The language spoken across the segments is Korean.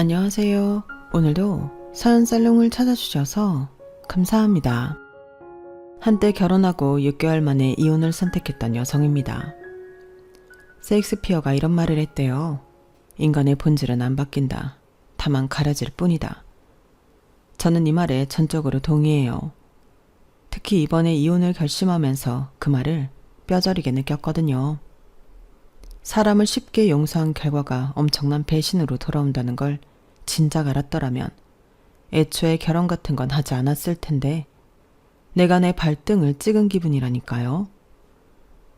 안녕하세요. 오늘도 서연살롱을 찾아주셔서 감사합니다. 한때 결혼하고 6개월 만에 이혼을 선택했던 여성입니다. 셰익스피어가 이런 말을 했대요. 인간의 본질은 안 바뀐다. 다만 가려질 뿐이다. 저는 이 말에 전적으로 동의해요. 특히 이번에 이혼을 결심하면서 그 말을 뼈저리게 느꼈거든요. 사람을 쉽게 용서한 결과가 엄청난 배신으로 돌아온다는 걸 진작 알았더라면 애초에 결혼 같은 건 하지 않았을 텐데 내가 내 발등을 찍은 기분이라니까요.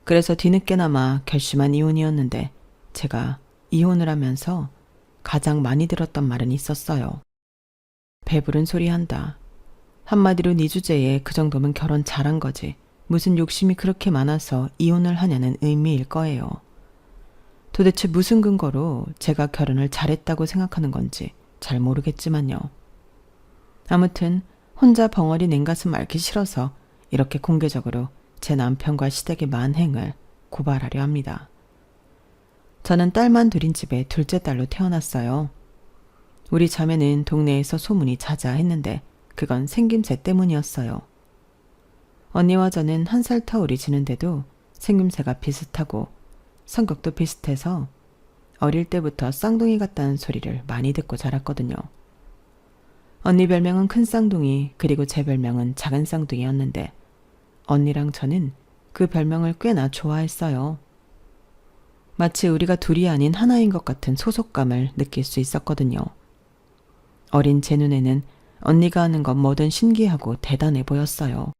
그래서 뒤늦게나마 결심한 이혼이었는데 제가 이혼을 하면서 가장 많이 들었던 말은 있었어요. 배부른 소리 한다. 한마디로 네 주제에 그 정도면 결혼 잘한 거지. 무슨 욕심이 그렇게 많아서 이혼을 하냐는 의미일 거예요. 도대체 무슨 근거로 제가 결혼을 잘했다고 생각하는 건지 잘 모르겠지만요. 아무튼 혼자 벙어리 냉가슴 앓기 싫어서 이렇게 공개적으로 제 남편과 시댁의 만행을 고발하려 합니다. 저는 딸만 둘인 집에 둘째 딸로 태어났어요. 우리 자매는 동네에서 소문이 자자했는데 그건 생김새 때문이었어요. 언니와 저는 1살 터울이 지는데도 생김새가 비슷하고 성격도 비슷해서 어릴 때부터 쌍둥이 같다는 소리를 많이 듣고 자랐거든요. 언니 별명은 큰 쌍둥이, 그리고 제 별명은 작은 쌍둥이였는데 언니랑 저는 그 별명을 꽤나 좋아했어요. 마치 우리가 둘이 아닌 하나인 것 같은 소속감을 느낄 수 있었거든요. 어린 제 눈에는 언니가 하는 건 뭐든 신기하고 대단해 보였어요.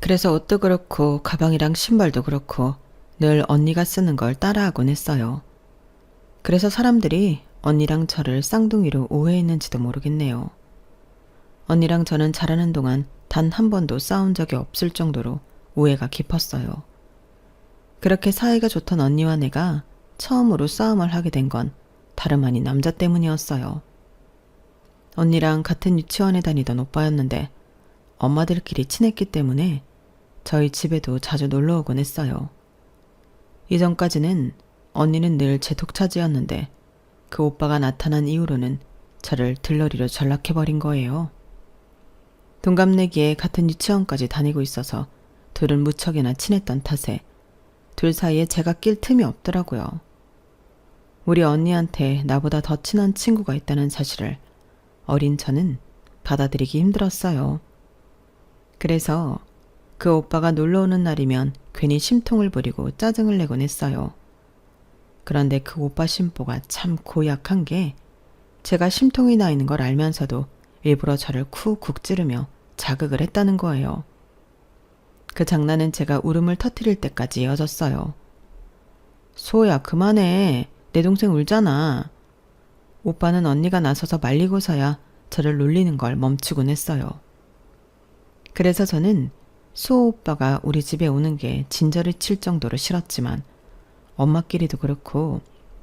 그래서 옷도 그렇고 가방이랑 신발도 그렇고 늘 언니가 쓰는 걸 따라하곤 했어요. 그래서 사람들이 언니랑 저를 쌍둥이로 오해했는지도 모르겠네요. 언니랑 저는 자라는 동안 단 한 번도 싸운 적이 없을 정도로 오해가 깊었어요. 그렇게 사이가 좋던 언니와 내가 처음으로 싸움을 하게 된 건 다름 아닌 남자 때문이었어요. 언니랑 같은 유치원에 다니던 오빠였는데 엄마들끼리 친했기 때문에 저희 집에도 자주 놀러 오곤 했어요. 이전까지는 언니는 늘 제 독차지였는데 그 오빠가 나타난 이후로는 저를 들러리로 전락해버린 거예요. 동갑내기에 같은 유치원까지 다니고 있어서 둘은 무척이나 친했던 탓에 둘 사이에 제가 낄 틈이 없더라고요. 우리 언니한테 나보다 더 친한 친구가 있다는 사실을 어린 저는 받아들이기 힘들었어요. 그래서 그 오빠가 놀러 오는 날이면 괜히 심통을 부리고 짜증을 내곤 했어요. 그런데 그 오빠 심보가 참 고약한 게 제가 심통이 나 있는 걸 알면서도 일부러 저를 쿡쿡 찌르며 자극을 했다는 거예요. 그 장난은 제가 울음을 터뜨릴 때까지 이어졌어요. 소야 그만해. 내 동생 울잖아. 오빠는 언니가 나서서 말리고서야 저를 놀리는 걸 멈추곤 했어요. 그래서 저는 수호 오빠가 우리 집에 오는 게 진저를 칠 정도로 싫었지만 엄마끼리도 그렇고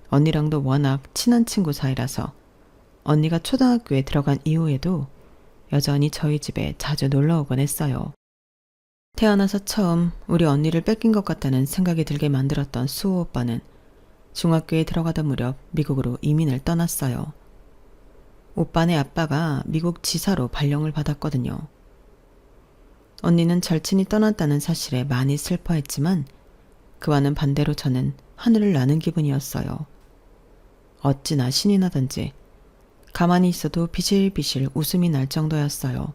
언니랑도 워낙 친한 친구 사이라서 언니가 초등학교에 들어간 이후에도 여전히 저희 집에 자주 놀러 오곤 했어요. 태어나서 처음 우리 언니를 뺏긴 것 같다는 생각이 들게 만들었던 수호 오빠는 중학교에 들어가던 무렵 미국으로 이민을 떠났어요. 오빠네 아빠가 미국 지사로 발령을 받았거든요. 언니는 절친이 떠났다는 사실에 많이 슬퍼했지만 그와는 반대로 저는 하늘을 나는 기분이었어요. 어찌나 신이 나던지 가만히 있어도 비실비실 웃음이 날 정도였어요.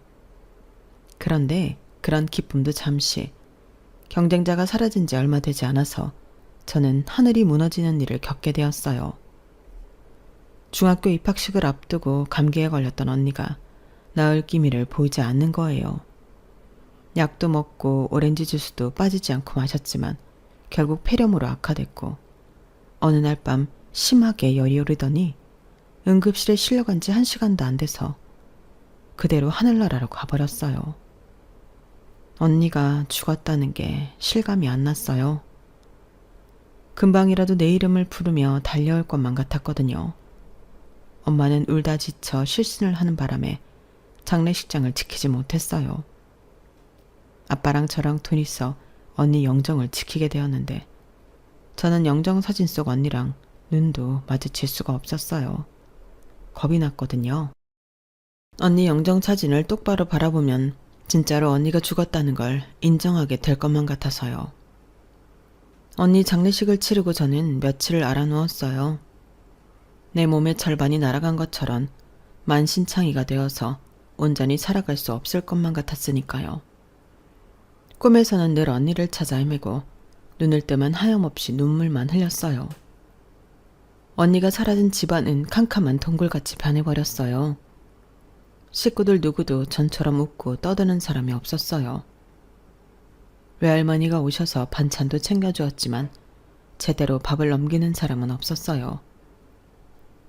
그런데 그런 기쁨도 잠시, 경쟁자가 사라진 지 얼마 되지 않아서 저는 하늘이 무너지는 일을 겪게 되었어요. 중학교 입학식을 앞두고 감기에 걸렸던 언니가 나을 기미를 보이지 않는 거예요. 약도 먹고 오렌지 주스도 빠지지 않고 마셨지만 결국 폐렴으로 악화됐고 어느 날 밤 심하게 열이 오르더니 응급실에 실려간 지 1시간도 안 돼서 그대로 하늘나라로 가버렸어요. 언니가 죽었다는 게 실감이 안 났어요. 금방이라도 내 이름을 부르며 달려올 것만 같았거든요. 엄마는 울다 지쳐 실신을 하는 바람에 장례식장을 지키지 못했어요. 아빠랑 저랑 둘이서 언니 영정을 지키게 되었는데 저는 영정 사진 속 언니랑 눈도 마주칠 수가 없었어요. 겁이 났거든요. 언니 영정사진을 똑바로 바라보면 진짜로 언니가 죽었다는 걸 인정하게 될 것만 같아서요. 언니 장례식을 치르고 저는 며칠을 알아누웠어요. 내 몸의 절반이 날아간 것처럼 만신창이가 되어서 온전히 살아갈 수 없을 것만 같았으니까요. 꿈에서는 늘 언니를 찾아 헤매고 눈을 뜨면 하염없이 눈물만 흘렸어요. 언니가 사라진 집안은 캄캄한 동굴같이 변해버렸어요. 식구들 누구도 전처럼 웃고 떠드는 사람이 없었어요. 외할머니가 오셔서 반찬도 챙겨주었지만 제대로 밥을 넘기는 사람은 없었어요.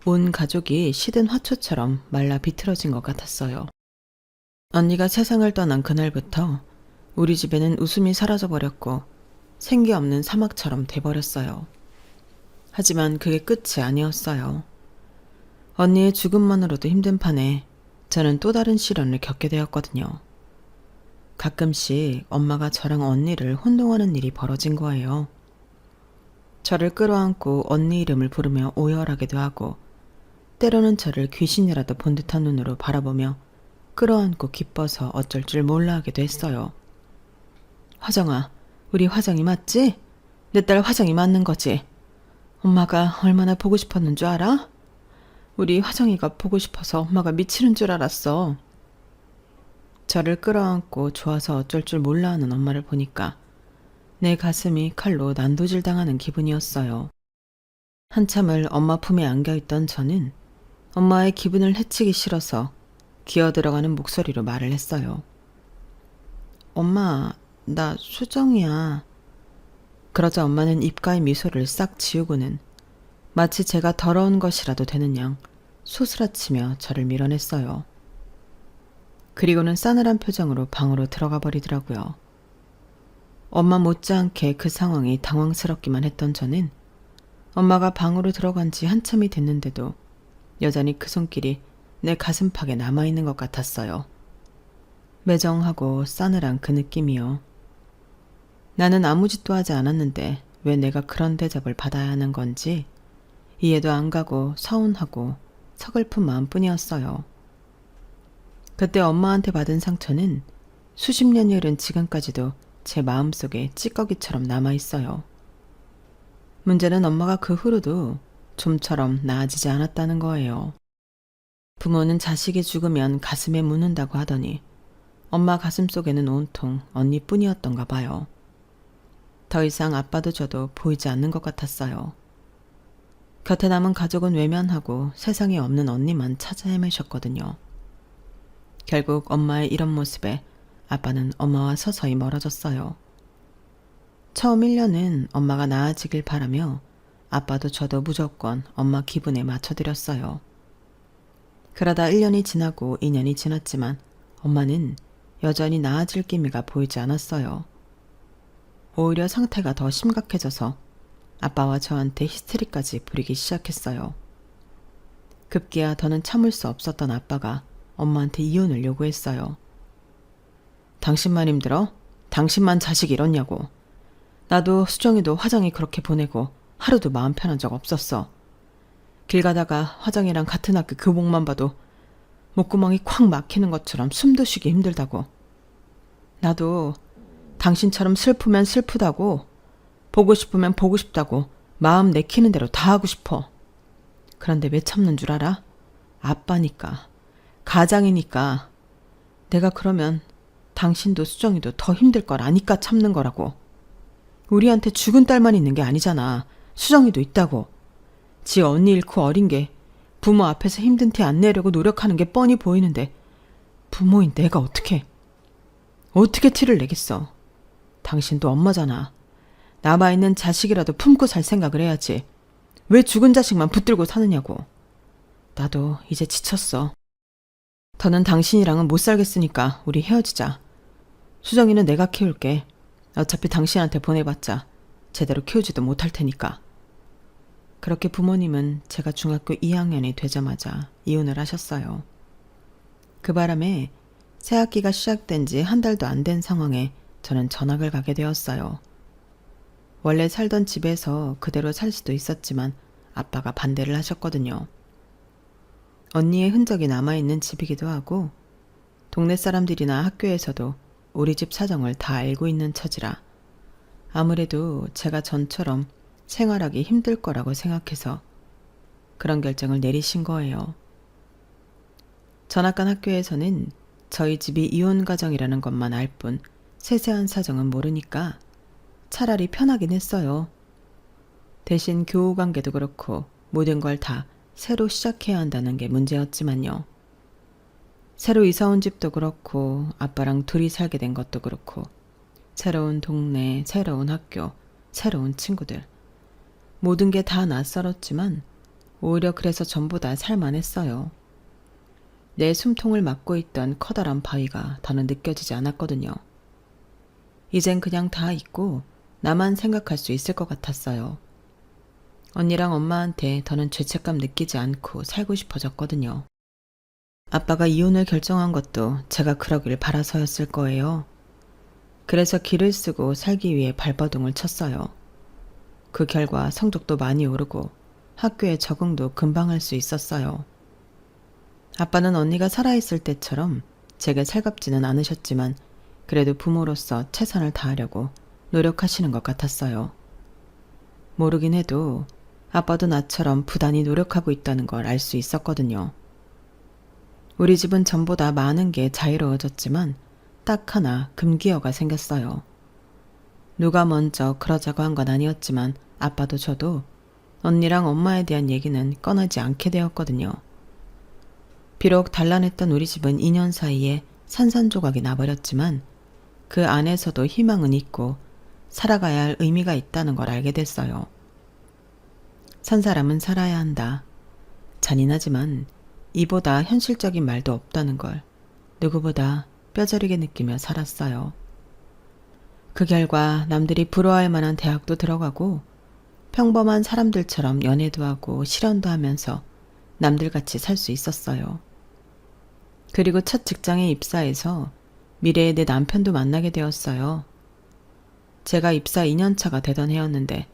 온 가족이 시든 화초처럼 말라 비틀어진 것 같았어요. 언니가 세상을 떠난 그날부터 우리 집에는 웃음이 사라져버렸고 생기 없는 사막처럼 돼버렸어요. 하지만 그게 끝이 아니었어요. 언니의 죽음만으로도 힘든 판에 저는 또 다른 시련을 겪게 되었거든요. 가끔씩 엄마가 저랑 언니를 혼동하는 일이 벌어진 거예요. 저를 끌어안고 언니 이름을 부르며 오열하기도 하고 때로는 저를 귀신이라도 본 듯한 눈으로 바라보며 끌어안고 기뻐서 어쩔 줄 몰라 하기도 했어요. 화정아, 우리 화정이 맞지? 내 딸 화정이 맞는 거지? 엄마가 얼마나 보고 싶었는 줄 알아? 우리 화정이가 보고 싶어서 엄마가 미치는 줄 알았어. 저를 끌어안고 좋아서 어쩔 줄 몰라 하는 엄마를 보니까 내 가슴이 칼로 난도질 당하는 기분이었어요. 한참을 엄마 품에 안겨있던 저는 엄마의 기분을 해치기 싫어서 기어들어가는 목소리로 말을 했어요. 엄마, 나 수정이야. 그러자 엄마는 입가의 미소를 싹 지우고는 마치 제가 더러운 것이라도 되는 양 소스라치며 저를 밀어냈어요. 그리고는 싸늘한 표정으로 방으로 들어가 버리더라고요. 엄마 못지않게 그 상황이 당황스럽기만 했던 저는 엄마가 방으로 들어간 지 한참이 됐는데도 여전히 그 손길이 내 가슴팍에 남아있는 것 같았어요. 매정하고 싸늘한 그 느낌이요. 나는 아무 짓도 하지 않았는데 왜 내가 그런 대접을 받아야 하는 건지 이해도 안 가고 서운하고 서글픈 마음뿐이었어요. 그때 엄마한테 받은 상처는 수십 년이 흐른 지금까지도 제 마음속에 찌꺼기처럼 남아있어요. 문제는 엄마가 그 후로도 좀처럼 나아지지 않았다는 거예요. 부모는 자식이 죽으면 가슴에 묻는다고 하더니 엄마 가슴속에는 온통 언니뿐이었던가 봐요. 더 이상 아빠도 저도 보이지 않는 것 같았어요. 곁에 남은 가족은 외면하고 세상에 없는 언니만 찾아 헤매셨거든요. 결국 엄마의 이런 모습에 아빠는 엄마와 서서히 멀어졌어요. 처음 1년은 엄마가 나아지길 바라며 아빠도 저도 무조건 엄마 기분에 맞춰드렸어요. 그러다 1년이 지나고 2년이 지났지만 엄마는 여전히 나아질 기미가 보이지 않았어요. 오히려 상태가 더 심각해져서 아빠와 저한테 히스테리까지 부리기 시작했어요. 급기야 더는 참을 수 없었던 아빠가 엄마한테 이혼을 요구했어요. 당신만 힘들어? 당신만 자식 잃었냐고. 나도 수정이도 화정이 그렇게 보내고 하루도 마음 편한 적 없었어. 길 가다가 화정이랑 같은 학교 교복만 봐도 목구멍이 콱 막히는 것처럼 숨도 쉬기 힘들다고. 나도 당신처럼 슬프면 슬프다고, 보고 싶으면 보고 싶다고 마음 내키는 대로 다 하고 싶어. 그런데 왜 참는 줄 알아? 아빠니까, 가장이니까. 내가 그러면 당신도 수정이도 더 힘들 걸 아니까 참는 거라고. 우리한테 죽은 딸만 있는 게 아니잖아. 수정이도 있다고. 지 언니 잃고 어린 게 부모 앞에서 힘든 티 안 내려고 노력하는 게 뻔히 보이는데 부모인 내가 어떻게 티를 내겠어. 당신도 엄마잖아. 남아있는 자식이라도 품고 살 생각을 해야지. 왜 죽은 자식만 붙들고 사느냐고. 나도 이제 지쳤어. 더는 당신이랑은 못 살겠으니까 우리 헤어지자. 수정이는 내가 키울게. 어차피 당신한테 보내봤자 제대로 키우지도 못할 테니까. 그렇게 부모님은 제가 중학교 2학년이 되자마자 이혼을 하셨어요. 그 바람에 새학기가 시작된 지 한 달도 안 된 상황에 저는 전학을 가게 되었어요. 원래 살던 집에서 그대로 살 수도 있었지만 아빠가 반대를 하셨거든요. 언니의 흔적이 남아있는 집이기도 하고 동네 사람들이나 학교에서도 우리 집 사정을 다 알고 있는 처지라 아무래도 제가 전처럼 생활하기 힘들 거라고 생각해서 그런 결정을 내리신 거예요. 전학간 학교에서는 저희 집이 이혼 가정이라는 것만 알 뿐 세세한 사정은 모르니까 차라리 편하긴 했어요. 대신 교우 관계도 그렇고 모든 걸 다 새로 시작해야 한다는 게 문제였지만요. 새로 이사 온 집도 그렇고 아빠랑 둘이 살게 된 것도 그렇고 새로운 동네, 새로운 학교, 새로운 친구들 모든 게 다 낯설었지만 오히려 그래서 전부 다 살만했어요. 내 숨통을 막고 있던 커다란 바위가 더는 느껴지지 않았거든요. 이젠 그냥 다 잊고 나만 생각할 수 있을 것 같았어요. 언니랑 엄마한테 더는 죄책감 느끼지 않고 살고 싶어졌거든요. 아빠가 이혼을 결정한 것도 제가 그러길 바라서였을 거예요. 그래서 길을 쓰고 살기 위해 발버둥을 쳤어요. 그 결과 성적도 많이 오르고 학교에 적응도 금방 할 수 있었어요. 아빠는 언니가 살아있을 때처럼 제게 살갑지는 않으셨지만 그래도 부모로서 최선을 다하려고 노력하시는 것 같았어요. 모르긴 해도 아빠도 나처럼 부단히 노력하고 있다는 걸 알 수 있었거든요. 우리 집은 전보다 많은 게 자유로워졌지만 딱 하나 금기어가 생겼어요. 누가 먼저 그러자고 한 건 아니었지만 아빠도 저도 언니랑 엄마에 대한 얘기는 꺼내지 않게 되었거든요. 비록 단란했던 우리 집은 2년 사이에 산산조각이 나버렸지만 그 안에서도 희망은 있고 살아가야 할 의미가 있다는 걸 알게 됐어요. 산 사람은 살아야 한다. 잔인하지만 이보다 현실적인 말도 없다는 걸 누구보다 뼈저리게 느끼며 살았어요. 그 결과 남들이 부러워할 만한 대학도 들어가고 평범한 사람들처럼 연애도 하고 실현도 하면서 남들같이 살 수 있었어요. 그리고 첫 직장에 입사해서 미래의 내 남편도 만나게 되었어요. 제가 입사 2년차가 되던 해였는데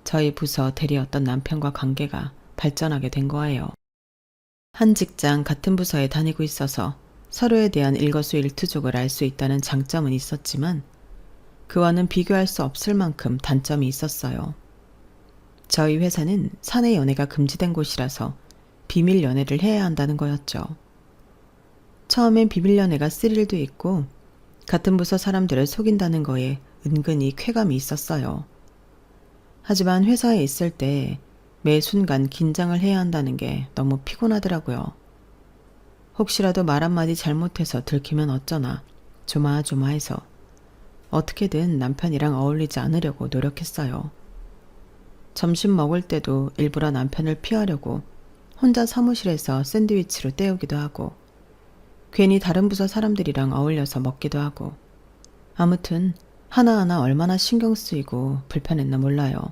저희 부서 대리였던 남편과 관계가 발전하게 된 거예요. 한 직장 같은 부서에 다니고 있어서 서로에 대한 일거수일투족을 알 수 있다는 장점은 있었지만 그와는 비교할 수 없을 만큼 단점이 있었어요. 저희 회사는 사내 연애가 금지된 곳이라서 비밀 연애를 해야 한다는 거였죠. 처음엔 비밀 연애가 스릴도 있고 같은 부서 사람들을 속인다는 거에 은근히 쾌감이 있었어요. 하지만 회사에 있을 때 매 순간 긴장을 해야 한다는 게 너무 피곤하더라고요. 혹시라도 말 한마디 잘못해서 들키면 어쩌나 조마조마해서 어떻게든 남편이랑 어울리지 않으려고 노력했어요. 점심 먹을 때도 일부러 남편을 피하려고 혼자 사무실에서 샌드위치로 때우기도 하고 괜히 다른 부서 사람들이랑 어울려서 먹기도 하고 아무튼 하나하나 얼마나 신경 쓰이고 불편했나 몰라요.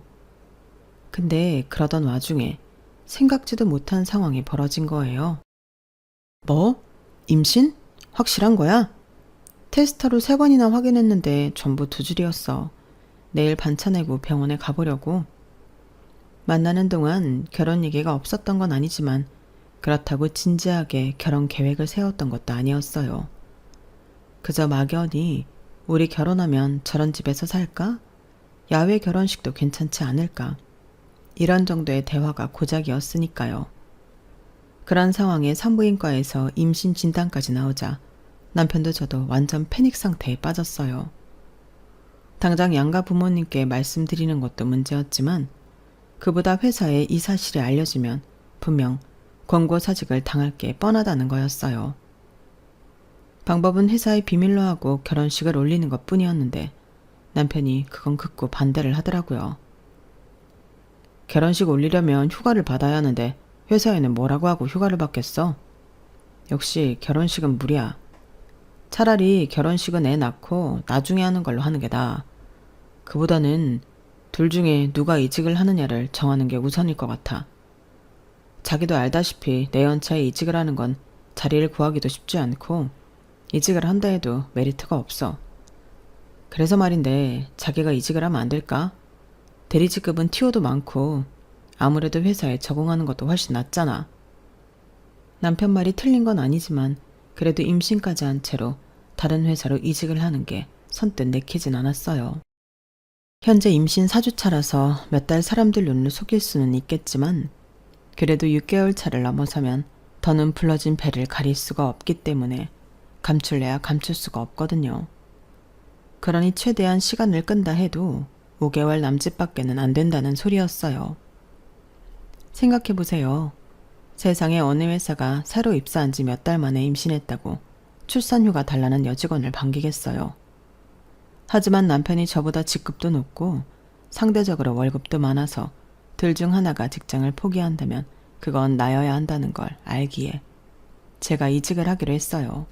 근데 그러던 와중에 생각지도 못한 상황이 벌어진 거예요. 뭐? 임신? 확실한 거야? 테스터로 3번이나 확인했는데 전부 2줄이었어. 내일 반차 내고 병원에 가보려고. 만나는 동안 결혼 얘기가 없었던 건 아니지만 그렇다고 진지하게 결혼 계획을 세웠던 것도 아니었어요. 그저 막연히 우리 결혼하면 저런 집에서 살까? 야외 결혼식도 괜찮지 않을까? 이런 정도의 대화가 고작이었으니까요. 그런 상황에 산부인과에서 임신 진단까지 나오자 남편도 저도 완전 패닉 상태에 빠졌어요. 당장 양가 부모님께 말씀드리는 것도 문제였지만 그보다 회사에 이 사실이 알려지면 분명 권고사직을 당할 게 뻔하다는 거였어요. 방법은 회사에 비밀로 하고 결혼식을 올리는 것 뿐이었는데 남편이 그건 극구 반대를 하더라고요. 결혼식 올리려면 휴가를 받아야 하는데 회사에는 뭐라고 하고 휴가를 받겠어? 역시 결혼식은 무리야. 차라리 결혼식은 애 낳고 나중에 하는 걸로 하는 게 나아. 그보다는 둘 중에 누가 이직을 하느냐를 정하는 게 우선일 것 같아. 자기도 알다시피 내 연차에 이직을 하는 건 자리를 구하기도 쉽지 않고 이직을 한다 해도 메리트가 없어. 그래서 말인데 자기가 이직을 하면 안 될까? 대리직급은 티오도 많고 아무래도 회사에 적응하는 것도 훨씬 낫잖아. 남편 말이 틀린 건 아니지만 그래도 임신까지 한 채로 다른 회사로 이직을 하는 게 선뜻 내키진 않았어요. 현재 임신 4주차라서 몇 달 사람들 눈을 속일 수는 있겠지만 그래도 6개월 차를 넘어서면 더는 불러진 배를 가릴 수가 없기 때문에 감출래야 감출 수가 없거든요. 그러니 최대한 시간을 끈다 해도 5개월 남짓밖에는 안 된다는 소리였어요. 생각해보세요. 세상에 어느 회사가 새로 입사한 지 몇 달 만에 임신했다고 출산휴가 달라는 여직원을 반기겠어요. 하지만 남편이 저보다 직급도 높고 상대적으로 월급도 많아서 둘 중 하나가 직장을 포기한다면 그건 나여야 한다는 걸 알기에 제가 이직을 하기로 했어요.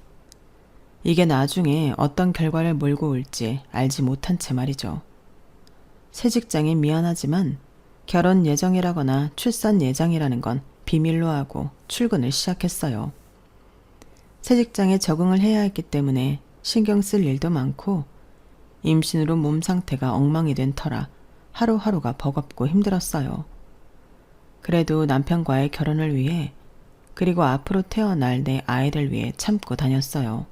이게 나중에 어떤 결과를 몰고 올지 알지 못한 채 말이죠. 새 직장에 미안하지만 결혼 예정이라거나 출산 예정이라는 건 비밀로 하고 출근을 시작했어요. 새 직장에 적응을 해야 했기 때문에 신경 쓸 일도 많고 임신으로 몸 상태가 엉망이 된 터라 하루하루가 버겁고 힘들었어요. 그래도 남편과의 결혼을 위해 그리고 앞으로 태어날 내 아이를 위해 참고 다녔어요.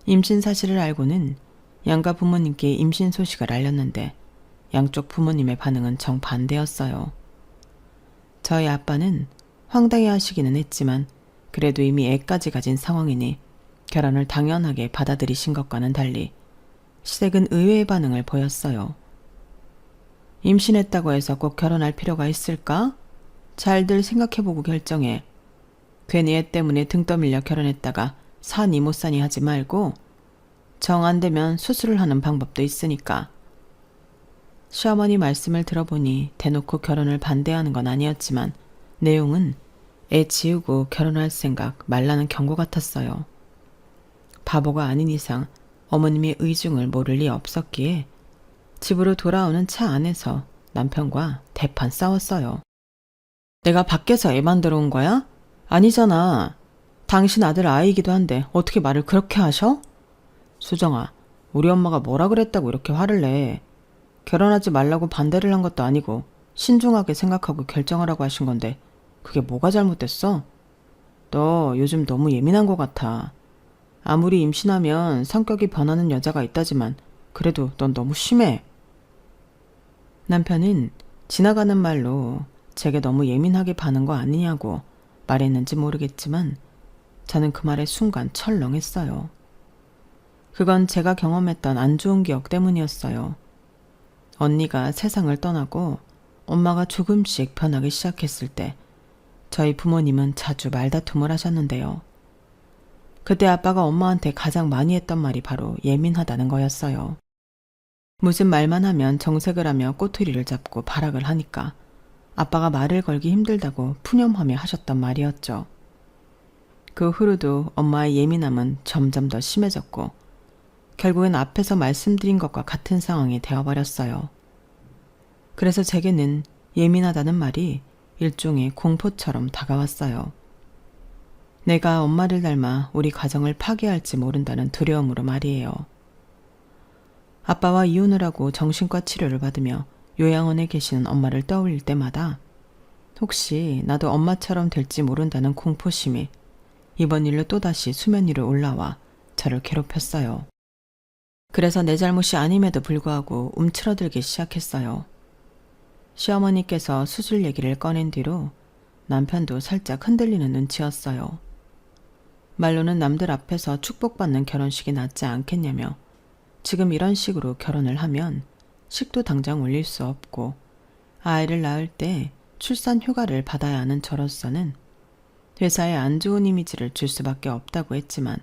임신 사실을 알고는 양가 부모님께 임신 소식을 알렸는데 양쪽 부모님의 반응은 정반대였어요. 저희 아빠는 황당해 하시기는 했지만 그래도 이미 애까지 가진 상황이니 결혼을 당연하게 받아들이신 것과는 달리 시댁은 의외의 반응을 보였어요. 임신했다고 해서 꼭 결혼할 필요가 있을까? 잘들 생각해보고 결정해. 괜히 애 때문에 등 떠밀려 결혼했다가 사니 못 사니 하지 말고 정 안 되면 수술을 하는 방법도 있으니까. 시어머니 말씀을 들어보니 대놓고 결혼을 반대하는 건 아니었지만 내용은 애 지우고 결혼할 생각 말라는 경고 같았어요. 바보가 아닌 이상 어머님의 의중을 모를 리 없었기에 집으로 돌아오는 차 안에서 남편과 대판 싸웠어요. 내가 밖에서 애 만들어 온 거야? 아니잖아. 당신 아들 아이이기도 한데 어떻게 말을 그렇게 하셔? 수정아, 우리 엄마가 뭐라 그랬다고 이렇게 화를 내. 결혼하지 말라고 반대를 한 것도 아니고 신중하게 생각하고 결정하라고 하신 건데 그게 뭐가 잘못됐어? 너 요즘 너무 예민한 것 같아. 아무리 임신하면 성격이 변하는 여자가 있다지만 그래도 넌 너무 심해. 남편은 지나가는 말로 제게 너무 예민하게 반한 거 아니냐고 말했는지 모르겠지만 저는 그 말에 순간 철렁했어요. 그건 제가 경험했던 안 좋은 기억 때문이었어요. 언니가 세상을 떠나고 엄마가 조금씩 변하기 시작했을 때 저희 부모님은 자주 말다툼을 하셨는데요. 그때 아빠가 엄마한테 가장 많이 했던 말이 바로 예민하다는 거였어요. 무슨 말만 하면 정색을 하며 꼬투리를 잡고 발악을 하니까 아빠가 말을 걸기 힘들다고 푸념하며 하셨던 말이었죠. 그 후로도 엄마의 예민함은 점점 더 심해졌고 결국엔 앞에서 말씀드린 것과 같은 상황이 되어버렸어요. 그래서 제게는 예민하다는 말이 일종의 공포처럼 다가왔어요. 내가 엄마를 닮아 우리 가정을 파괴할지 모른다는 두려움으로 말이에요. 아빠와 이혼을 하고 정신과 치료를 받으며 요양원에 계시는 엄마를 떠올릴 때마다 혹시 나도 엄마처럼 될지 모른다는 공포심이 이번 일로 또다시 수면 위로 올라와 저를 괴롭혔어요. 그래서 내 잘못이 아님에도 불구하고 움츠러들기 시작했어요. 시어머니께서 수술 얘기를 꺼낸 뒤로 남편도 살짝 흔들리는 눈치였어요. 말로는 남들 앞에서 축복받는 결혼식이 낫지 않겠냐며 지금 이런 식으로 결혼을 하면 식도 당장 올릴 수 없고 아이를 낳을 때 출산 휴가를 받아야 하는 저로서는 회사에 안 좋은 이미지를 줄 수밖에 없다고 했지만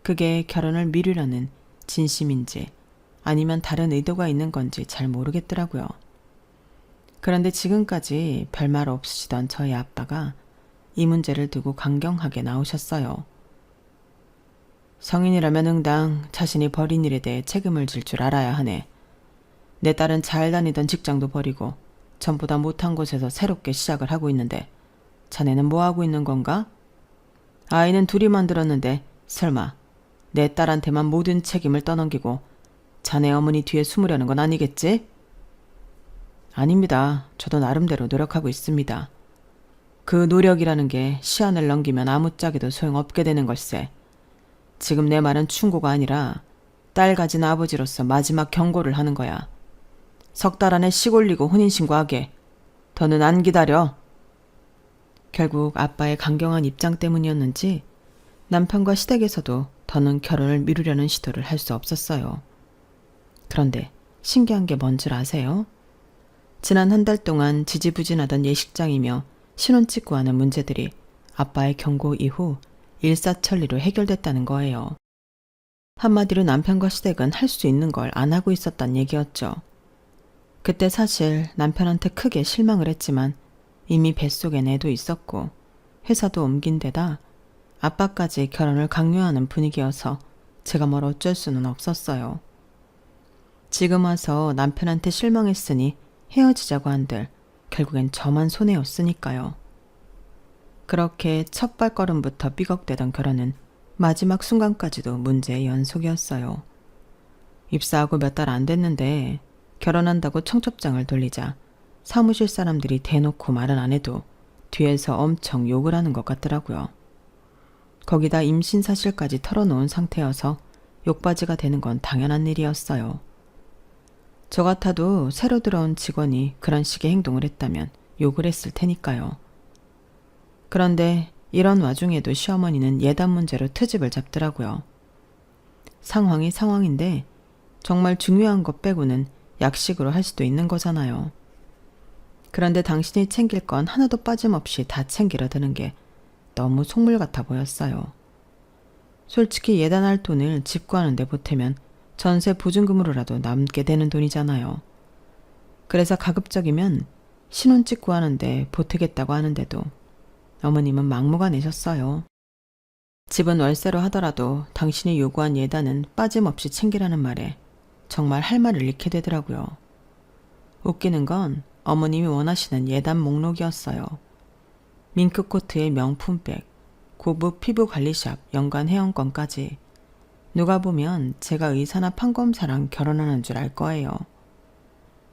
그게 결혼을 미루려는 진심인지 아니면 다른 의도가 있는 건지 잘 모르겠더라고요. 그런데 지금까지 별말 없으시던 저희 아빠가 이 문제를 두고 강경하게 나오셨어요. 성인이라면 응당 자신이 벌인 일에 대해 책임을 질 줄 알아야 하네. 내 딸은 잘 다니던 직장도 버리고 전보다 못한 곳에서 새롭게 시작을 하고 있는데 자네는 뭐 하고 있는 건가? 아이는 둘이 만들었는데 설마 내 딸한테만 모든 책임을 떠넘기고 자네 어머니 뒤에 숨으려는 건 아니겠지? 아닙니다. 저도 나름대로 노력하고 있습니다. 그 노력이라는 게 시한을 넘기면 아무짝에도 소용없게 되는 걸세. 지금 내 말은 충고가 아니라 딸 가진 아버지로서 마지막 경고를 하는 거야. 석 달 안에 시골리고 혼인신고하게. 더는 안 기다려. 결국 아빠의 강경한 입장 때문이었는지 남편과 시댁에서도 더는 결혼을 미루려는 시도를 할 수 없었어요. 그런데 신기한 게 뭔 줄 아세요? 지난 한 달 동안 지지부진하던 예식장이며 신혼집구 하는 문제들이 아빠의 경고 이후 일사천리로 해결됐다는 거예요. 한마디로 남편과 시댁은 할 수 있는 걸 안 하고 있었단 얘기였죠. 그때 사실 남편한테 크게 실망을 했지만 이미 뱃속엔 애도 있었고 회사도 옮긴 데다 아빠까지 결혼을 강요하는 분위기여서 제가 뭘 어쩔 수는 없었어요. 지금 와서 남편한테 실망했으니 헤어지자고 한들 결국엔 저만 손해였으니까요. 그렇게 첫 발걸음부터 삐걱대던 결혼은 마지막 순간까지도 문제의 연속이었어요. 입사하고 몇 달 안 됐는데 결혼한다고 청첩장을 돌리자 사무실 사람들이 대놓고 말은 안 해도 뒤에서 엄청 욕을 하는 것 같더라고요. 거기다 임신 사실까지 털어놓은 상태여서 욕바지가 되는 건 당연한 일이었어요. 저 같아도 새로 들어온 직원이 그런 식의 행동을 했다면 욕을 했을 테니까요. 그런데 이런 와중에도 시어머니는 예단 문제로 트집을 잡더라고요. 상황이 상황인데 정말 중요한 것 빼고는 약식으로 할 수도 있는 거잖아요. 그런데 당신이 챙길 건 하나도 빠짐없이 다 챙기려 드는 게 너무 속물 같아 보였어요. 솔직히 예단할 돈을 집 구하는데 보태면 전세 보증금으로라도 남게 되는 돈이잖아요. 그래서 가급적이면 신혼집 구하는데 보태겠다고 하는데도 어머님은 막무가내셨어요. 집은 월세로 하더라도 당신이 요구한 예단은 빠짐없이 챙기라는 말에 정말 할 말을 잃게 되더라고요. 웃기는 건 어머님이 원하시는 예단 목록이었어요. 밍크코트의 명품백, 고급 피부관리샵, 연간 회원권까지. 누가 보면 제가 의사나 판검사랑 결혼하는 줄 알 거예요.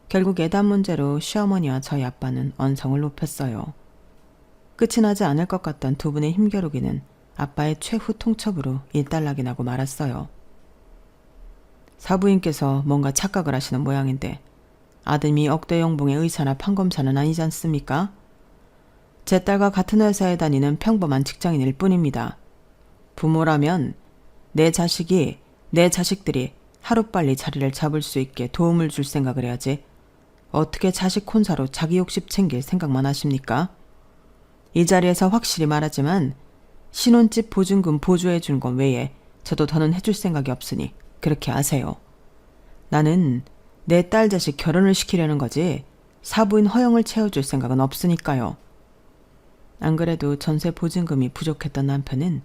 결국 예단 문제로 시어머니와 저희 아빠는 언성을 높였어요. 끝이 나지 않을 것 같던 두 분의 힘겨루기는 아빠의 최후 통첩으로 일단락이 나고 말았어요. 사부인께서 뭔가 착각을 하시는 모양인데 아드님이 억대 연봉의 의사나 판검사는 아니지 않습니까? 제 딸과 같은 회사에 다니는 평범한 직장인일 뿐입니다. 부모라면 내 자식들이 하루빨리 자리를 잡을 수 있게 도움을 줄 생각을 해야지 어떻게 자식 혼사로 자기 욕심 챙길 생각만 하십니까? 이 자리에서 확실히 말하지만 신혼집 보증금 보조해 준 건 외에 저도 더는 해줄 생각이 없으니 그렇게 아세요. 나는 내 딸 자식 결혼을 시키려는 거지 사부인 허영을 채워줄 생각은 없으니까요. 안 그래도 전세 보증금이 부족했던 남편은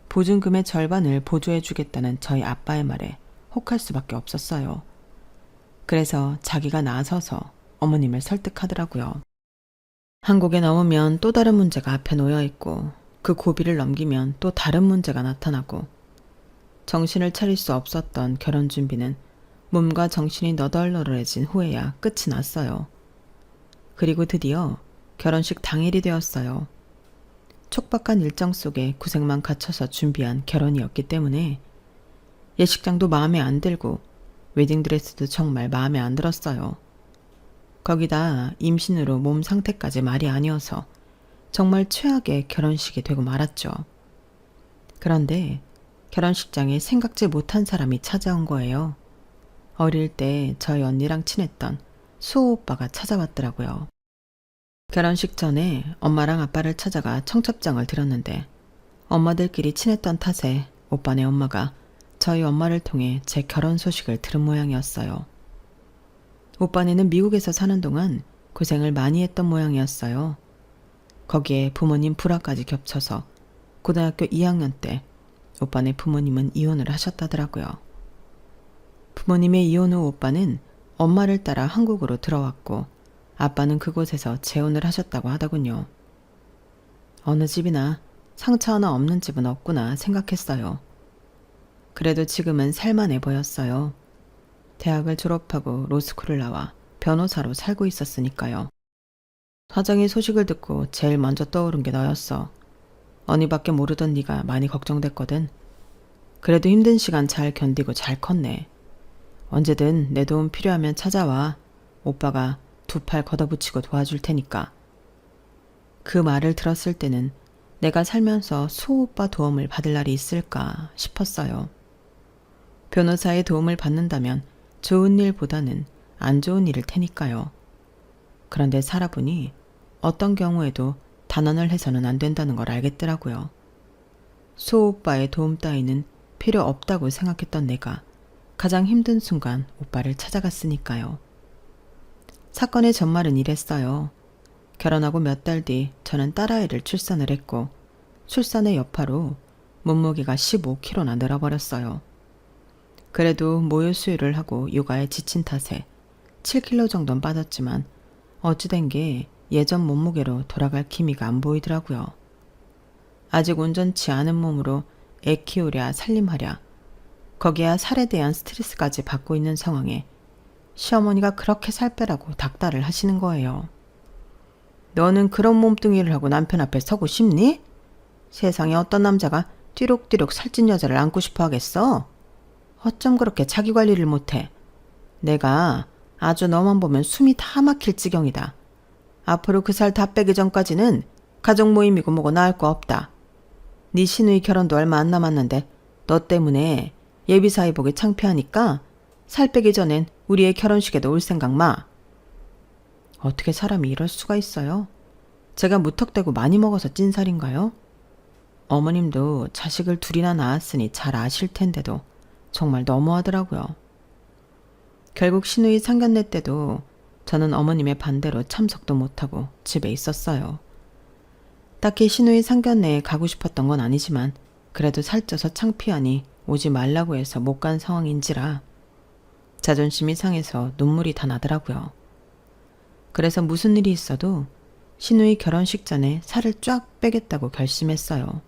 보증금의 절반을 보조해 주겠다는 저희 아빠의 말에 혹할 수밖에 없었어요. 그래서 자기가 나서서 어머님을 설득하더라고요. 한국에 나오면 또 다른 문제가 앞에 놓여 있고 그 고비를 넘기면 또 다른 문제가 나타나고 정신을 차릴 수 없었던 결혼 준비는 몸과 정신이 너덜너덜해진 후에야 끝이 났어요. 그리고 드디어 결혼식 당일이 되었어요. 촉박한 일정 속에 고생만 갖춰서 준비한 결혼이었기 때문에 예식장도 마음에 안 들고 웨딩드레스도 정말 마음에 안 들었어요. 거기다 임신으로 몸 상태까지 말이 아니어서 정말 최악의 결혼식이 되고 말았죠. 그런데 결혼식장에 생각지 못한 사람이 찾아온 거예요. 어릴 때 저희 언니랑 친했던 수호 오빠가 찾아왔더라고요. 결혼식 전에 엄마랑 아빠를 찾아가 청첩장을 드렸는데 엄마들끼리 친했던 탓에 오빠네 엄마가 저희 엄마를 통해 제 결혼 소식을 들은 모양이었어요. 오빠네는 미국에서 사는 동안 고생을 많이 했던 모양이었어요. 거기에 부모님 불화까지 겹쳐서 고등학교 2학년 때 오빠네 부모님은 이혼을 하셨다더라고요. 부모님의 이혼 후 오빠는 엄마를 따라 한국으로 들어왔고 아빠는 그곳에서 재혼을 하셨다고 하더군요. 어느 집이나 상처 하나 없는 집은 없구나 생각했어요. 그래도 지금은 살만해 보였어요. 대학을 졸업하고 로스쿨을 나와 변호사로 살고 있었으니까요. 사장이 소식을 듣고 제일 먼저 떠오른 게 너였어. 언니밖에 모르던 네가 많이 걱정됐거든. 그래도 힘든 시간 잘 견디고 잘 컸네. 언제든 내 도움 필요하면 찾아와. 오빠가 두 팔 걷어붙이고 도와줄 테니까. 그 말을 들었을 때는 내가 살면서 수호 오빠 도움을 받을 날이 있을까 싶었어요. 변호사의 도움을 받는다면 좋은 일보다는 안 좋은 일일 테니까요. 그런데 살아보니 어떤 경우에도 단언을 해서는 안 된다는 걸 알겠더라고요. 수호 오빠의 도움 따위는 필요 없다고 생각했던 내가 가장 힘든 순간 오빠를 찾아갔으니까요. 사건의 전말은 이랬어요. 결혼하고 몇 달 뒤 저는 딸아이를 출산을 했고 출산의 여파로 몸무게가 15kg나 늘어버렸어요. 그래도 모유 수유를 하고 육아에 지친 탓에 7kg 정도는 빠졌지만 어찌된 게 예전 몸무게로 돌아갈 기미가 안 보이더라고요. 아직 온전치 않은 몸으로 애 키우랴 살림하랴 거기야 살에 대한 스트레스까지 받고 있는 상황에 시어머니가 그렇게 살 빼라고 닥달을 하시는 거예요. 너는 그런 몸뚱이를 하고 남편 앞에 서고 싶니? 세상에 어떤 남자가 띠룩띠룩 살찐 여자를 안고 싶어 하겠어? 어쩜 그렇게 자기 관리를 못해? 내가 아주 너만 보면 숨이 다 막힐 지경이다. 앞으로 그 살 다 빼기 전까지는 가족 모임이고 뭐고 나을 거 없다. 네 시누이 결혼도 얼마 안 남았는데 너 때문에 예비사위 보기 창피하니까 살 빼기 전엔 우리 애 결혼식에도 올 생각 마. 어떻게 사람이 이럴 수가 있어요? 제가 무턱대고 많이 먹어서 찐 살인가요? 어머님도 자식을 둘이나 낳았으니 잘 아실 텐데도 정말 너무하더라고요. 결국 시누이 상견례 때도 저는 어머님의 반대로 참석도 못하고 집에 있었어요. 딱히 시누이 상견례에 가고 싶었던 건 아니지만 그래도 살쪄서 창피하니 오지 말라고 해서 못 간 상황인지라 자존심이 상해서 눈물이 다 나더라고요. 그래서 무슨 일이 있어도 시누이 결혼식 전에 살을 쫙 빼겠다고 결심했어요.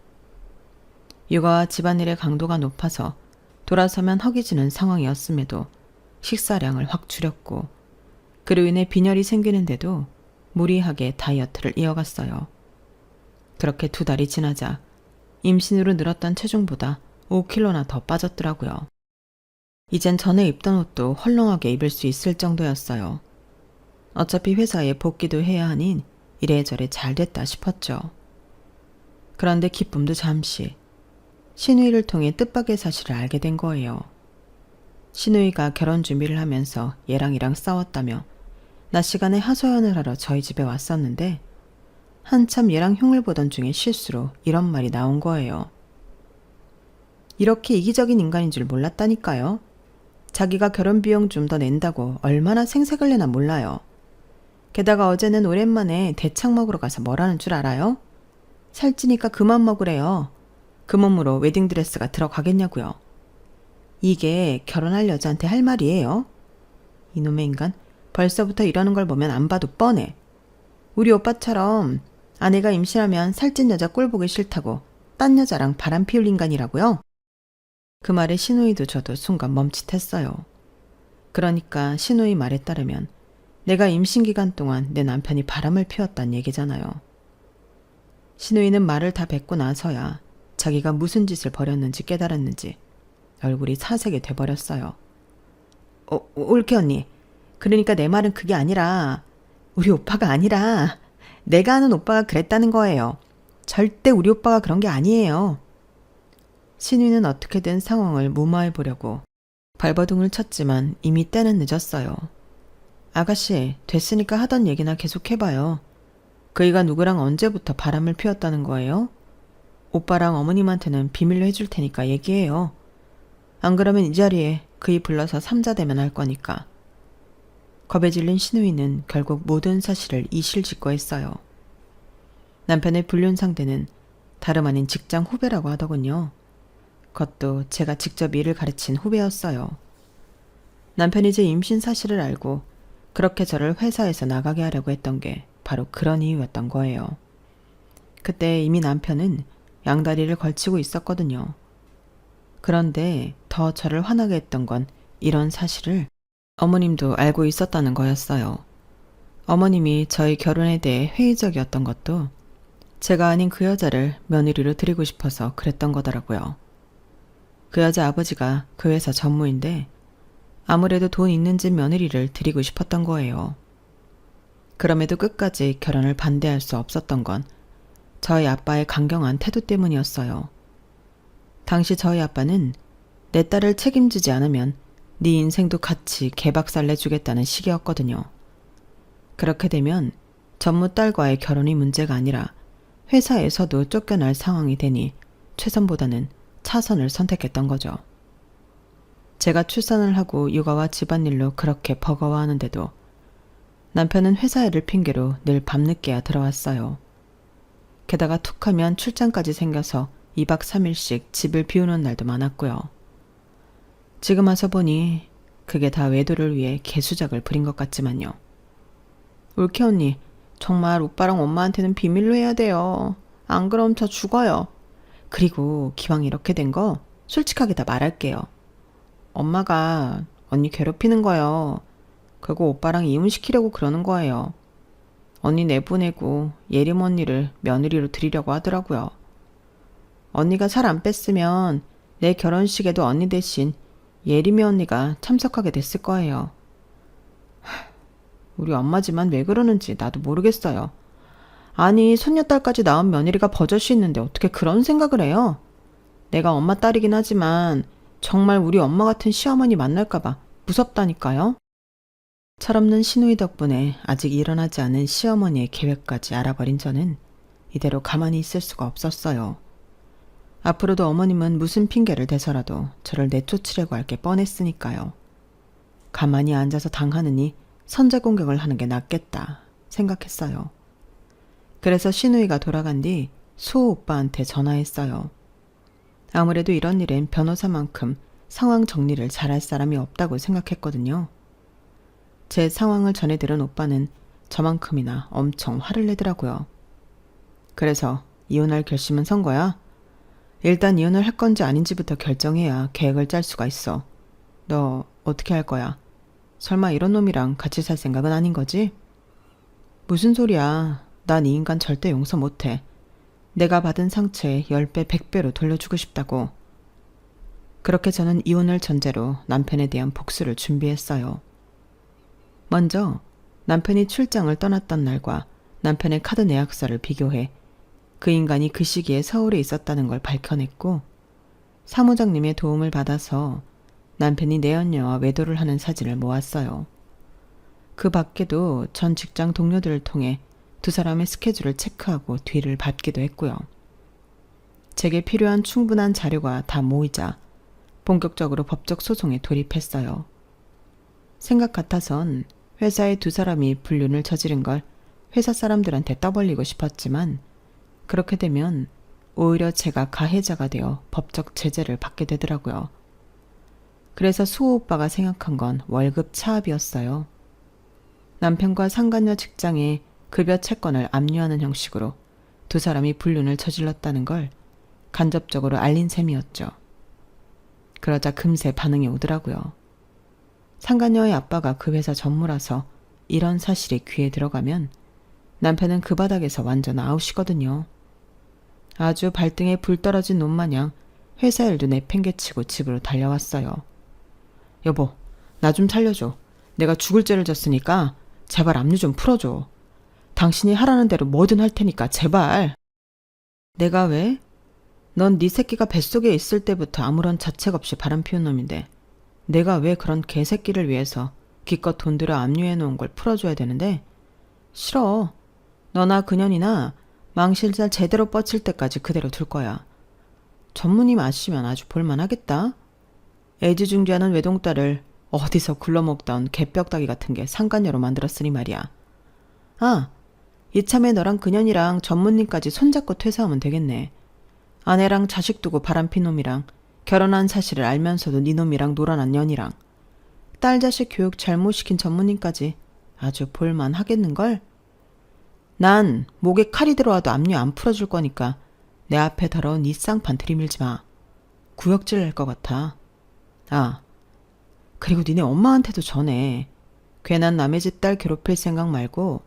육아와 집안일의 강도가 높아서 돌아서면 허기지는 상황이었음에도 식사량을 확 줄였고 그로 인해 빈혈이 생기는데도 무리하게 다이어트를 이어갔어요. 그렇게 2달이 지나자 임신으로 늘었던 체중보다 5kg나 더 빠졌더라고요. 이젠 전에 입던 옷도 헐렁하게 입을 수 있을 정도였어요. 어차피 회사에 복귀도 해야 하니 이래저래 잘 됐다 싶었죠. 그런데 기쁨도 잠시. 시누이를 통해 뜻밖의 사실을 알게 된 거예요. 시누이가 결혼 준비를 하면서 얘랑이랑 싸웠다며 낮 시간에 하소연을 하러 저희 집에 왔었는데 한참 얘랑 흉을 보던 중에 실수로 이런 말이 나온 거예요. 이렇게 이기적인 인간인 줄 몰랐다니까요. 자기가 결혼 비용 좀 더 낸다고 얼마나 생색을 내나 몰라요. 게다가 어제는 오랜만에 대창 먹으러 가서 뭐라는 줄 알아요? 살찌니까 그만 먹으래요. 그 몸으로 웨딩드레스가 들어가겠냐고요. 이게 결혼할 여자한테 할 말이에요? 이놈의 인간 벌써부터 이러는 걸 보면 안 봐도 뻔해. 우리 오빠처럼 아내가 임신하면 살찐 여자 꼴 보기 싫다고 딴 여자랑 바람 피울 인간이라고요? 그 말에 시누이도 저도 순간 멈칫했어요. 그러니까 시누이 말에 따르면 내가 임신 기간 동안 내 남편이 바람을 피웠단 얘기잖아요. 시누이는 말을 다 뱉고 나서야 자기가 무슨 짓을 벌였는지 깨달았는지 얼굴이 사색이 돼버렸어요. 올케 언니. 그러니까 내 말은 그게 아니라 우리 오빠가 아니라 내가 아는 오빠가 그랬다는 거예요. 절대 우리 오빠가 그런 게 아니에요. 신우이는 어떻게든 상황을 무마해 보려고 발버둥을 쳤지만 이미 때는 늦었어요. 아가씨, 됐으니까 하던 얘기나 계속 해봐요. 그이가 누구랑 언제부터 바람을 피웠다는 거예요? 오빠랑 어머님한테는 비밀로 해줄 테니까 얘기해요. 안 그러면 이 자리에 그이 불러서 삼자대면 할 거니까. 겁에 질린 시누이는 결국 모든 사실을 이실직고했어요. 남편의 불륜 상대는 다름 아닌 직장 후배라고 하더군요. 그것도 제가 직접 일을 가르친 후배였어요. 남편이 제 임신 사실을 알고 그렇게 저를 회사에서 나가게 하려고 했던 게 바로 그런 이유였던 거예요. 그때 이미 남편은 양다리를 걸치고 있었거든요. 그런데 더 저를 화나게 했던 건 이런 사실을 어머님도 알고 있었다는 거였어요. 어머님이 저희 결혼에 대해 회의적이었던 것도 제가 아닌 그 여자를 며느리로 드리고 싶어서 그랬던 거더라고요. 그 여자 아버지가 그 회사 전무인데 아무래도 돈 있는 집 며느리를 드리고 싶었던 거예요. 그럼에도 끝까지 결혼을 반대할 수 없었던 건 저희 아빠의 강경한 태도 때문이었어요. 당시 저희 아빠는 내 딸을 책임지지 않으면 네 인생도 같이 개박살 내주겠다는 식이었거든요. 그렇게 되면 전무 딸과의 결혼이 문제가 아니라 회사에서도 쫓겨날 상황이 되니 최선보다는 차선을 선택했던 거죠. 제가 출산을 하고 육아와 집안일로 그렇게 버거워하는데도 남편은 회사 일을 핑계로 늘 밤늦게야 들어왔어요. 게다가 툭하면 출장까지 생겨서 2박 3일씩 집을 비우는 날도 많았고요. 지금 와서 보니 그게 다 외도를 위해 개수작을 부린 것 같지만요. 올케 언니, 정말 오빠랑 엄마한테는 비밀로 해야 돼요. 안 그럼 저 죽어요. 그리고 기왕 이렇게 된 거 솔직하게 다 말할게요. 엄마가 언니 괴롭히는 거예요. 그거 오빠랑 이혼시키려고 그러는 거예요. 언니 내보내고 예림 언니를 며느리로 드리려고 하더라고요. 언니가 살 안 뺐으면 내 결혼식에도 언니 대신 예림이 언니가 참석하게 됐을 거예요. 우리 엄마지만 왜 그러는지 나도 모르겠어요. 아니, 손녀딸까지 낳은 며느리가 버젓이 있는데 어떻게 그런 생각을 해요? 내가 엄마 딸이긴 하지만 정말 우리 엄마 같은 시어머니 만날까봐 무섭다니까요. 철없는 시누이 덕분에 아직 일어나지 않은 시어머니의 계획까지 알아버린 저는 이대로 가만히 있을 수가 없었어요. 앞으로도 어머님은 무슨 핑계를 대서라도 저를 내쫓으려고 할 게 뻔했으니까요. 가만히 앉아서 당하느니 선제 공격을 하는 게 낫겠다 생각했어요. 그래서 시누이가 돌아간 뒤 수호 오빠한테 전화했어요. 아무래도 이런 일엔 변호사만큼 상황 정리를 잘할 사람이 없다고 생각했거든요. 제 상황을 전해 들은 오빠는 저만큼이나 엄청 화를 내더라고요. 그래서 이혼할 결심은 선 거야? 일단 이혼을 할 건지 아닌지부터 결정해야 계획을 짤 수가 있어. 너 어떻게 할 거야? 설마 이런 놈이랑 같이 살 생각은 아닌 거지? 무슨 소리야. 난 이 인간 절대 용서 못해. 내가 받은 상처에 10배, 100배로 돌려주고 싶다고. 그렇게 저는 이혼을 전제로 남편에 대한 복수를 준비했어요. 먼저 남편이 출장을 떠났던 날과 남편의 카드 내역서를 비교해 그 인간이 그 시기에 서울에 있었다는 걸 밝혀냈고, 사무장님의 도움을 받아서 남편이 내연녀와 외도를 하는 사진을 모았어요. 그 밖에도 전 직장 동료들을 통해 두 사람의 스케줄을 체크하고 뒤를 밟기도 했고요. 제게 필요한 충분한 자료가 다 모이자 본격적으로 법적 소송에 돌입했어요. 생각 같아선 회사의 두 사람이 불륜을 저지른 걸 회사 사람들한테 떠벌리고 싶었지만 그렇게 되면 오히려 제가 가해자가 되어 법적 제재를 받게 되더라고요. 그래서 수호 오빠가 생각한 건 월급 차압이었어요. 남편과 상간녀 직장에 급여 채권을 압류하는 형식으로 두 사람이 불륜을 저질렀다는 걸 간접적으로 알린 셈이었죠. 그러자 금세 반응이 오더라고요. 상간녀의 아빠가 그 회사 전무라서 이런 사실이 귀에 들어가면 남편은 그 바닥에서 완전 아웃이거든요. 아주 발등에 불 떨어진 놈 마냥 회사 일도 내팽개치고 집으로 달려왔어요. 여보, 나 좀 살려줘. 내가 죽을 죄를 졌으니까 제발 압류 좀 풀어줘. 당신이 하라는 대로 뭐든 할 테니까 제발. 내가 왜? 넌 네 새끼가 뱃속에 있을 때부터 아무런 자책 없이 바람 피운 놈인데 내가 왜 그런 개새끼를 위해서 기껏 돈 들여 압류해 놓은 걸 풀어줘야 되는데? 싫어. 너나 그년이나 망실살 제대로 뻗칠 때까지 그대로 둘 거야. 전무님 아시면 아주 볼만하겠다. 애지중지하는 외동딸을 어디서 굴러먹던 개뼈다귀 같은 게 상간녀로 만들었으니 말이야. 아, 이참에 너랑 그년이랑 전무님까지 손잡고 퇴사하면 되겠네. 아내랑 자식 두고 바람핀 놈이랑 결혼한 사실을 알면서도 네 놈이랑 놀아난 년이랑 딸 자식 교육 잘못 시킨 전무님까지 아주 볼만하겠는걸? 난 목에 칼이 들어와도 압류 안 풀어줄 거니까 내 앞에 더러운 이 쌍판 들이밀지 마. 구역질 낼 것 같아. 아, 그리고 니네 엄마한테도 전해. 괜한 남의 집 딸 괴롭힐 생각 말고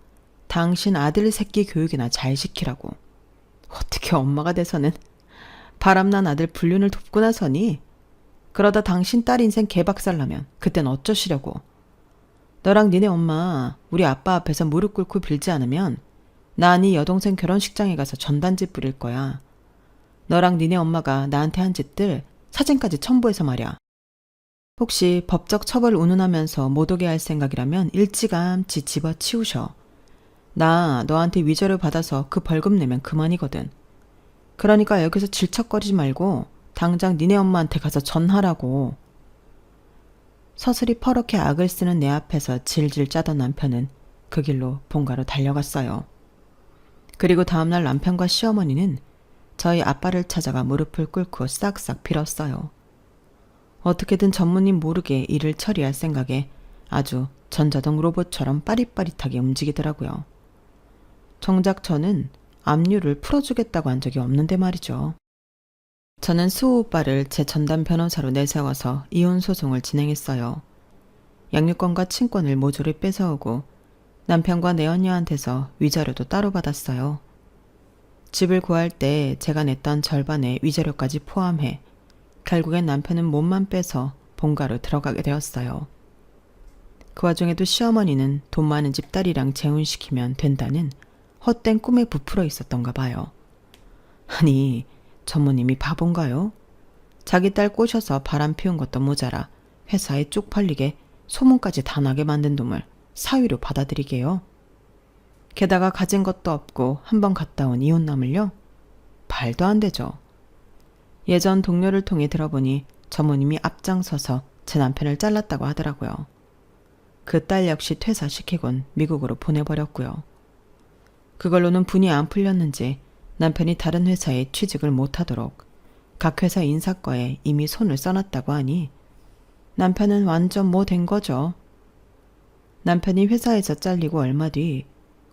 당신 아들 새끼 교육이나 잘 시키라고. 어떻게 엄마가 돼서는 바람난 아들 불륜을 돕고 나서니? 그러다 당신 딸 인생 개박살나면 그땐 어쩌시려고. 너랑 니네 엄마 우리 아빠 앞에서 무릎 꿇고 빌지 않으면 나 네 여동생 결혼식장에 가서 전단지 뿌릴 거야. 너랑 니네 엄마가 나한테 한 짓들 사진까지 첨부해서 말이야. 혹시 법적 처벌 운운하면서 못 오게 할 생각이라면 일찌감치 집어치우셔. 나 너한테 위자료 받아서 그 벌금 내면 그만이거든. 그러니까 여기서 질척거리지 말고 당장 니네 엄마한테 가서 전하라고. 서슬이 퍼렇게 악을 쓰는 내 앞에서 질질 짜던 남편은 그 길로 본가로 달려갔어요. 그리고 다음날 남편과 시어머니는 저희 아빠를 찾아가 무릎을 꿇고 싹싹 빌었어요. 어떻게든 전무님 모르게 일을 처리할 생각에 아주 전자동 로봇처럼 빠릿빠릿하게 움직이더라고요. 정작 저는 압류를 풀어주겠다고 한 적이 없는데 말이죠. 저는 수호 오빠를 제 전담 변호사로 내세워서 이혼 소송을 진행했어요. 양육권과 친권을 모조리 뺏어오고 남편과 내 언니한테서 위자료도 따로 받았어요. 집을 구할 때 제가 냈던 절반의 위자료까지 포함해 결국엔 남편은 몸만 빼서 본가로 들어가게 되었어요. 그 와중에도 시어머니는 돈 많은 집 딸이랑 재혼시키면 된다는 헛된 꿈에 부풀어 있었던가 봐요. 아니, 전무님이 바본가요? 자기 딸 꼬셔서 바람 피운 것도 모자라 회사에 쪽팔리게 소문까지 다 나게 만든 놈을 사위로 받아들이게요. 게다가 가진 것도 없고 한번 갔다 온 이혼남을요? 말도 안 되죠. 예전 동료를 통해 들어보니 전무님이 앞장서서 제 남편을 잘랐다고 하더라고요. 그 딸 역시 퇴사시키곤 미국으로 보내버렸고요. 그걸로는 분이 안 풀렸는지 남편이 다른 회사에 취직을 못하도록 각 회사 인사과에 이미 손을 써놨다고 하니 남편은 완전 뭐 된 거죠. 남편이 회사에서 잘리고 얼마 뒤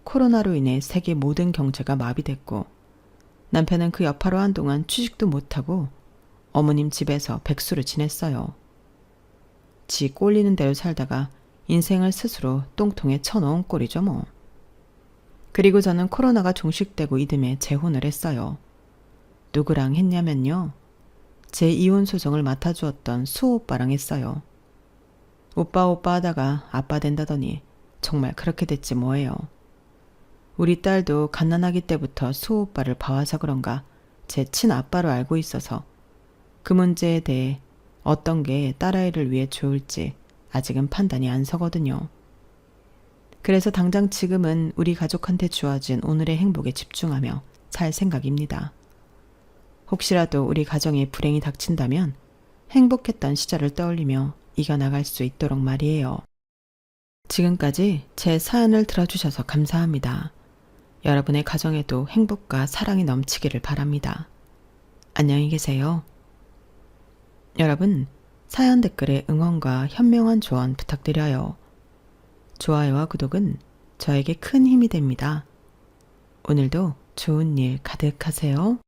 코로나로 인해 세계 모든 경제가 마비됐고 남편은 그 여파로 한동안 취직도 못하고 어머님 집에서 백수를 지냈어요. 지 꼴리는 대로 살다가 인생을 스스로 똥통에 쳐넣은 꼴이죠 뭐. 그리고 저는 코로나가 종식되고 이듬해 재혼을 했어요. 누구랑 했냐면요. 제 이혼 소송을 맡아주었던 수호 오빠랑 했어요. 오빠 하다가 아빠 된다더니 정말 그렇게 됐지 뭐예요. 우리 딸도 갓난아기 때부터 수호 오빠를 봐와서 그런가 제 친아빠로 알고 있어서 그 문제에 대해 어떤 게 딸아이를 위해 좋을지 아직은 판단이 안 서거든요. 그래서 당장 지금은 우리 가족한테 주어진 오늘의 행복에 집중하며 살 생각입니다. 혹시라도 우리 가정에 불행이 닥친다면 행복했던 시절을 떠올리며 이겨나갈 수 있도록 말이에요. 지금까지 제 사연을 들어주셔서 감사합니다. 여러분의 가정에도 행복과 사랑이 넘치기를 바랍니다. 안녕히 계세요. 여러분, 사연 댓글에 응원과 현명한 조언 부탁드려요. 좋아요와 구독은 저에게 큰 힘이 됩니다. 오늘도 좋은 일 가득하세요.